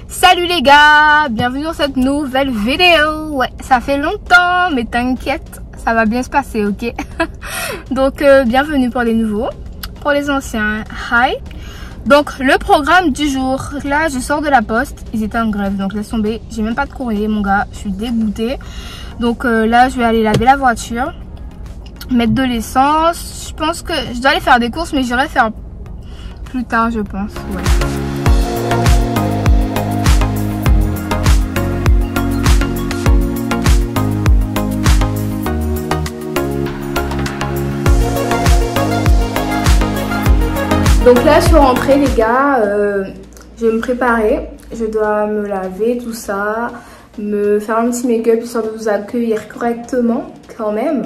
Salut les gars, bienvenue dans cette nouvelle vidéo. Ouais, ça fait longtemps, mais t'inquiète, ça va bien se passer, ok? Donc, bienvenue pour les nouveaux. Pour les anciens, hi. Donc, le programme du jour. Là, je sors de la poste, ils étaient en grève, donc laisse tomber. J'ai même pas de courrier, mon gars, je suis dégoûtée. Donc là, je vais aller laver la voiture, mettre de l'essence. Je pense que je dois aller faire des courses, mais j'irai faire plus tard, je pense, ouais. Donc là, je suis rentrée, les gars. Je vais me préparer. Je dois me laver, tout ça. Me faire un petit make-up histoire de vous accueillir correctement, quand même.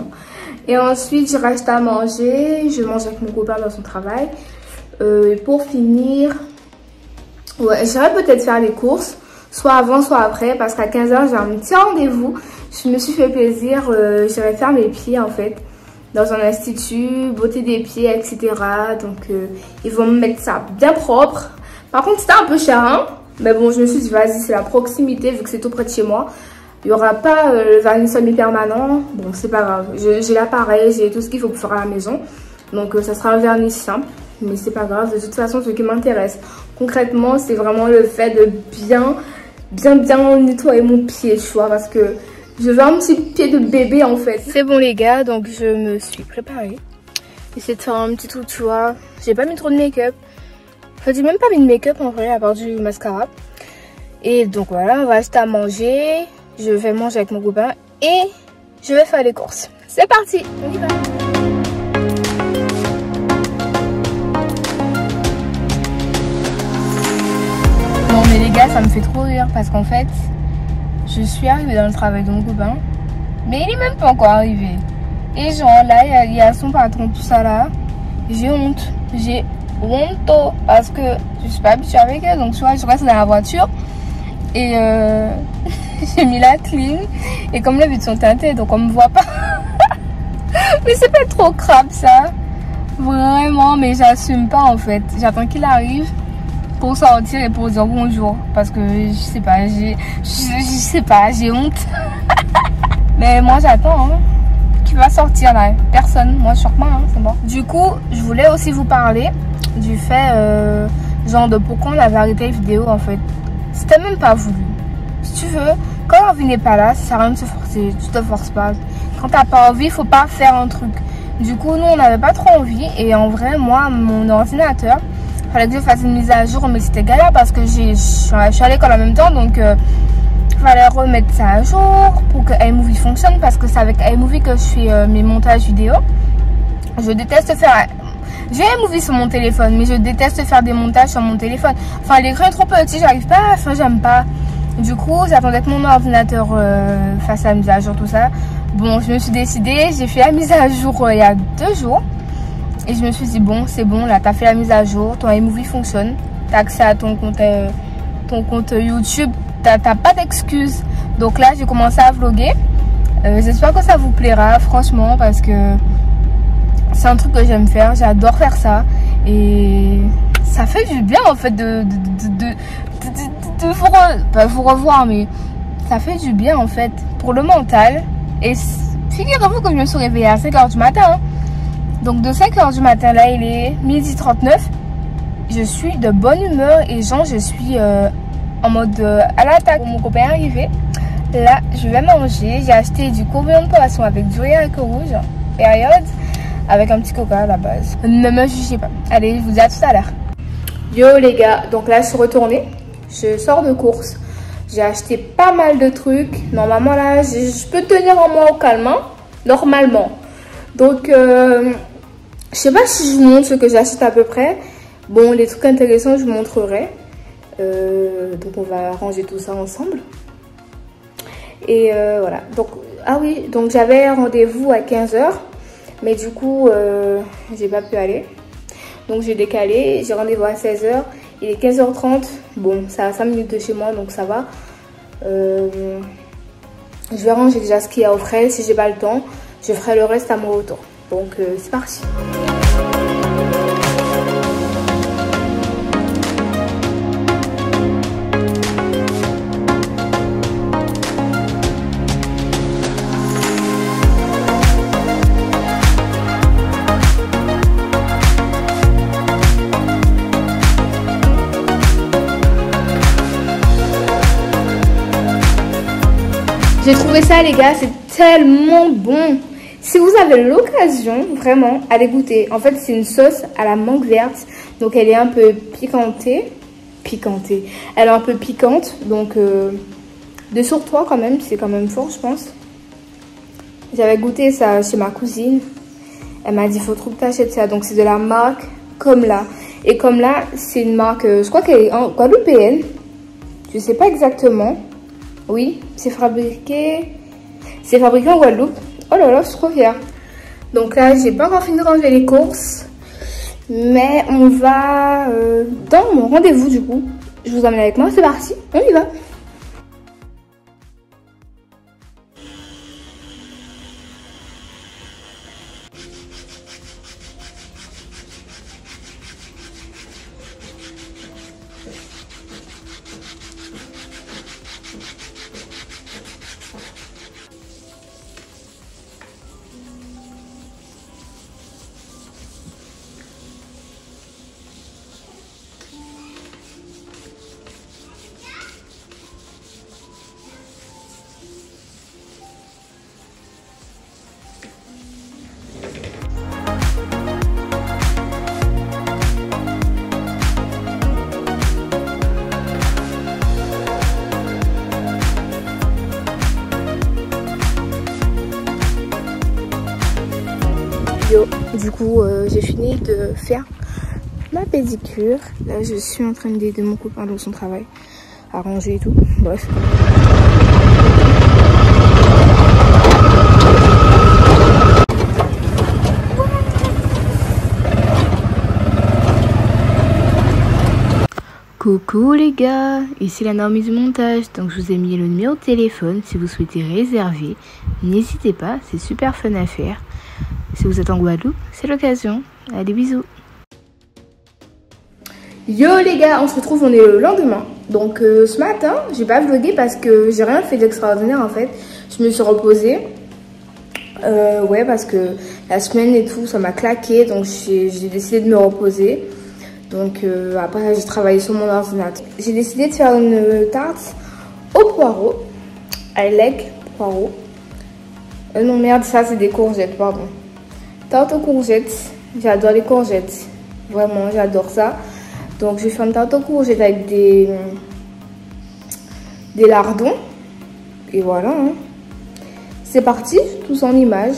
Et ensuite, je reste à manger. Je mange avec mon copain dans son travail. Et pour finir, ouais, j'irai peut-être faire les courses. Soit avant, soit après. Parce qu'à 15 h, j'ai un petit rendez-vous. Je me suis fait plaisir. J'irai faire mes pieds, en fait. Dans un institut, beauté des pieds, etc. Donc, ils vont me mettre ça bien propre. Par contre, c'était un peu cher, hein. Mais bon, je me suis dit, vas-y, c'est la proximité, vu que c'est tout près de chez moi. Il n'y aura pas le vernis semi-permanent. Bon, c'est pas grave. J'ai l'appareil, j'ai tout ce qu'il faut pour faire à la maison. Donc, ça sera un vernis simple. Mais c'est pas grave. De toute façon, ce qui m'intéresse concrètement, c'est vraiment le fait de bien nettoyer mon pied, tu vois. Parce que je veux un petit pied de bébé en fait. C'est bon les gars, donc je me suis préparée. J'essaie de faire un petit truc, tu vois. J'ai pas mis trop de make-up. Enfin, j'ai même pas mis de make-up en vrai, à part du mascara. Et donc voilà, on va rester à manger. Je vais manger avec mon copain et je vais faire les courses. C'est parti, on y va. Non mais les gars, ça me fait trop rire parce qu'en fait, je suis arrivée dans le travail de mon copain, mais il est même pas encore arrivé. Et genre là, il y a son patron, tout ça là. J'ai honte. J'ai honte parce que je suis pas habituée avec elle. Donc tu vois, je reste dans la voiture et j'ai mis la clim. Et comme les vitres sont teintées, donc on me voit pas. Mais c'est pas trop crap ça. Vraiment, mais j'assume pas en fait. J'attends qu'il arrive pour sortir et pour dire bonjour parce que je sais pas, j'ai honte. Mais moi j'attends hein. Qui va sortir là? Personne, moi je sors pas hein, c'est bon. Du coup je voulais aussi vous parler du fait genre de pourquoi on avait arrêté les vidéos en fait. C'était même pas voulu. Si tu veux, quand l'envie n'est pas là, ça sert à rien de se forcer, tu te forces pas. Quand t'as pas envie, faut pas faire un truc. Du coup nous on n'avait pas trop envie et en vrai moi mon ordinateur, fallait que je fasse une mise à jour, mais c'était galère parce que je suis à l'école en même temps, donc fallait remettre ça à jour pour que iMovie fonctionne parce que c'est avec iMovie que je fais mes montages vidéo. Je déteste faire... J'ai iMovie sur mon téléphone, mais je déteste faire des montages sur mon téléphone. Enfin, l'écran est trop petit, j'arrive pas, enfin, j'aime pas. Du coup, j'attendais que mon ordinateur fasse la mise à jour, tout ça. Bon, je me suis décidée, j'ai fait la mise à jour il y a 2 jours. Et je me suis dit, bon, c'est bon, là, t'as fait la mise à jour, ton iMovie fonctionne, t'as accès à ton compte YouTube, t'as pas d'excuses. Donc là, j'ai commencé à vlogger. J'espère que ça vous plaira, franchement, parce que c'est un truc que j'aime faire, j'adore faire ça. Et ça fait du bien, en fait, de vous revoir, mais ça fait du bien, en fait, pour le mental. Et figurez-vous que je me suis réveillée à 5 h du matin, hein. Donc de 5 h du matin, là il est 12h39. Je suis de bonne humeur et genre je suis en mode à l'attaque. Mon copain est arrivé. Là je vais manger. J'ai acheté du courbillon de poisson avec du riz haricot rouge, période, avec un petit coca à la base. Ne me jugez pas. Allez, je vous dis à tout à l'heure. Yo les gars, donc là je suis retournée. Je sors de course. J'ai acheté pas mal de trucs. Normalement là, je peux tenir en moi au calme, hein, normalement. Donc je sais pas si je vous montre ce que j'achète à peu près. Bon, les trucs intéressants, je vous montrerai. Donc, on va ranger tout ça ensemble. Et voilà. Donc, ah oui, donc j'avais rendez-vous à 15 h. Mais du coup, j'ai pas pu aller. Donc, j'ai décalé. J'ai rendez-vous à 16 h. Il est 15h30. Bon, ça a 5 minutes de chez moi, donc ça va. Je vais ranger déjà ce qu'il y a au frais. Si j'ai pas le temps, je ferai le reste à mon retour. Donc, c'est parti. J'ai trouvé ça les gars, c'est tellement bon. Si vous avez l'occasion, vraiment, allez goûter. En fait, c'est une sauce à la mangue verte. Donc, elle est un peu piquantée. Elle est un peu piquante. Donc, 2 sur 3 quand même. C'est quand même fort, je pense. J'avais goûté ça chez ma cousine. Elle m'a dit, faut trop que tu achètes ça. Donc, c'est de la marque Comla. Et Comla, c'est une marque, je crois qu'elle est guadeloupéenne. Je sais pas exactement. Oui, c'est fabriqué en Guadeloupe. Oh là là, je suis trop fière. Donc là, j'ai pas encore fini de ranger les courses. Mais on va dans mon rendez-vous du coup. Je vous emmène avec moi, c'est parti, on y va. Du coup, j'ai fini de faire ma pédicure. Là, je suis en train d'aider mon copain dans son travail, à ranger et tout. Bref. Coucou les gars, ici la Naomi du montage. Donc je vous ai mis le numéro de téléphone si vous souhaitez réserver. N'hésitez pas, c'est super fun à faire. Si vous êtes en Guadeloupe, c'est l'occasion. Allez, bisous. Yo les gars, on se retrouve, on est le lendemain. Donc ce matin, j'ai pas vlogué parce que j'ai rien fait d'extraordinaire en fait. Je me suis reposée. Ouais, parce que la semaine et tout, ça m'a claqué. Donc j'ai décidé de me reposer. Donc après, j'ai travaillé sur mon ordinateur. J'ai décidé de faire une tarte au poireau. À l'aigle, poireau. Non merde, ça c'est des courgettes, pardon. Tarte aux courgettes, j'adore les courgettes, vraiment j'adore ça. Donc je vais faire une tarte aux courgettes avec des lardons. Et voilà, hein. C'est parti, tous en images.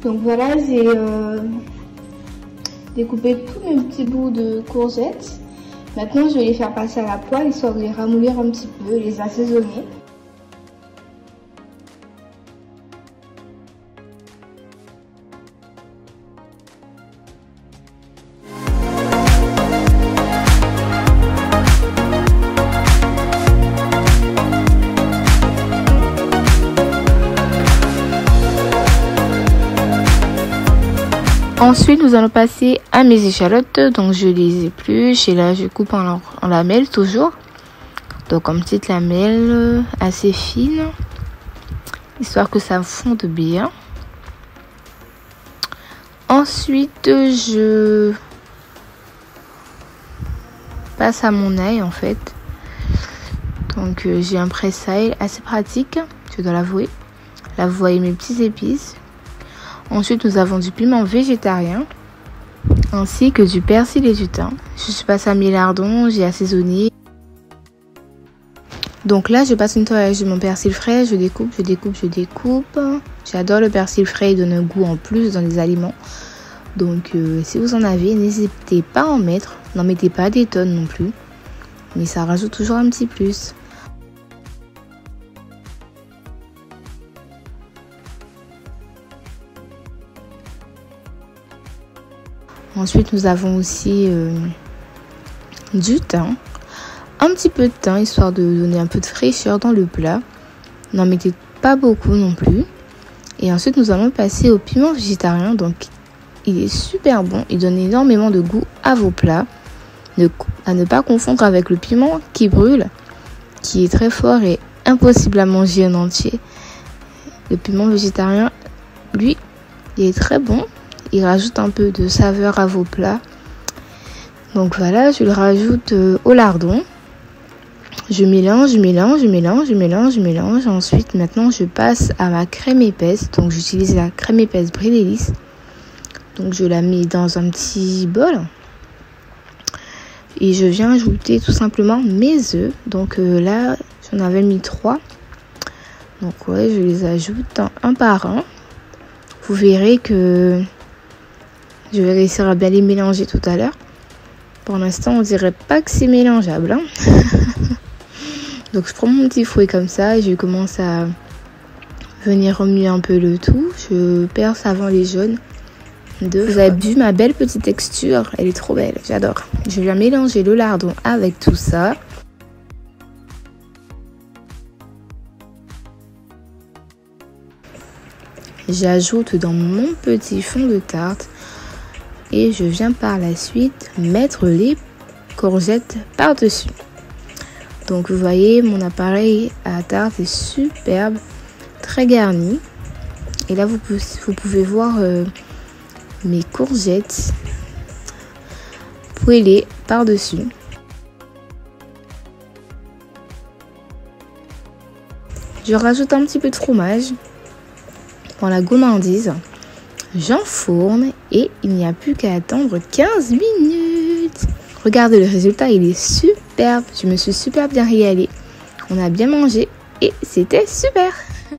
Donc voilà, j'ai découpé tous mes petits bouts de courgettes. Maintenant, je vais les faire passer à la poêle, histoire de les ramollir un petit peu et les assaisonner. Ensuite, nous allons passer à mes échalotes. Donc, je les épluche et là, je coupe en lamelles toujours. Donc, en petites lamelles assez fines, histoire que ça fonde bien. Ensuite, je passe à mon ail en fait. Donc, j'ai un presse-ail assez pratique, je dois l'avouer. Là, vous voyez mes petites épices. Ensuite, nous avons du piment végétarien, ainsi que du persil et du thym. Je suis passée à mes lardons, j'ai assaisonné. Donc là, je passe une toilette de mon persil frais, je découpe. J'adore le persil frais, il donne un goût en plus dans les aliments. Donc, si vous en avez, n'hésitez pas à en mettre. N'en mettez pas des tonnes non plus, mais ça rajoute toujours un petit plus. Ensuite, nous avons aussi du thym. Un petit peu de thym, histoire de donner un peu de fraîcheur dans le plat. N'en mettez pas beaucoup non plus. Et ensuite, nous allons passer au piment végétarien. Donc, il est super bon. Il donne énormément de goût à vos plats. À ne pas confondre avec le piment qui brûle, qui est très fort et impossible à manger en entier. Le piment végétarien, lui, il est très bon. Il rajoute un peu de saveur à vos plats. Donc voilà, je le rajoute au lardon. Je mélange. Ensuite, maintenant, je passe à ma crème épaisse. Donc, j'utilise la crème épaisse Brie Délices. Donc, je la mets dans un petit bol. Et je viens ajouter tout simplement mes œufs. Donc là, j'en avais mis 3. Donc ouais, je les ajoute un par un. Vous verrez que je vais réussir à bien les mélanger tout à l'heure. Pour l'instant, on dirait pas que c'est mélangeable. Hein. Donc je prends mon petit fouet comme ça et je commence à venir remuer un peu le tout. Je perce avant les jaunes. Vous avez vu ma belle petite texture, elle est trop belle, j'adore. Je vais mélanger le lardon avec tout ça. J'ajoute dans mon petit fond de tarte et je viens par la suite mettre les courgettes par-dessus. Donc vous voyez, mon appareil à tarte est superbe, très garni. Et là vous pouvez voir mes courgettes poêlées par-dessus. Je rajoute un petit peu de fromage pour la gourmandise. J'enfourne et il n'y a plus qu'à attendre 15 minutes. Regardez le résultat, il est superbe. Je me suis super bien régalée. On a bien mangé et c'était super.